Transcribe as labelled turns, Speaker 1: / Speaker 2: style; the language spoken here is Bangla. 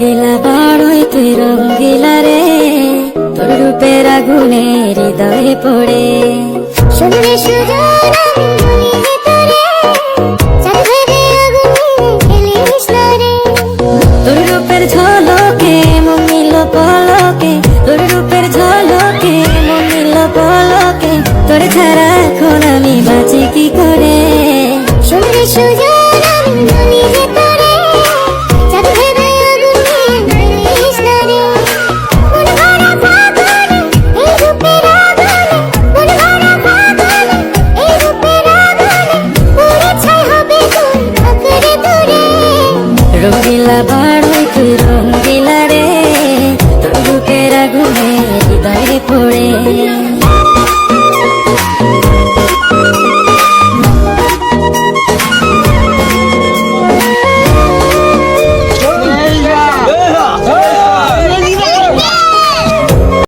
Speaker 1: রঙ্গিলা বড়ই তুই রঙ্গিলা রে, তোর রূপের আগুনে হৃদয়ে পড়ে।
Speaker 2: শুনলে সুজন আমি বলি তোরে, চাঁদের আগুনে খেলিস না রে।
Speaker 1: তোর রূপের ঝলকে মন নিল পলকে, তোর রূপের ঝলকে মন নিল পলকে, তোর ছাড়া এখন আমি বাঁচি কি করে।
Speaker 2: শুনলে সুজন আমি বলি তোরে, চাঁদের আগুনে খেলিস না রে। মন ভরা ফাগুনে এই রূপের আগুনে, মন ভরা ফাগুনে এই রূপের আগুনে, পুরে ছাই হবে তোর আঁকড়ে ধরে।
Speaker 1: রঙ্গিলা বড়ই তুই রঙ্গিলা রে, তোর রূপের আগুনে হৃদয়ে পড়ে।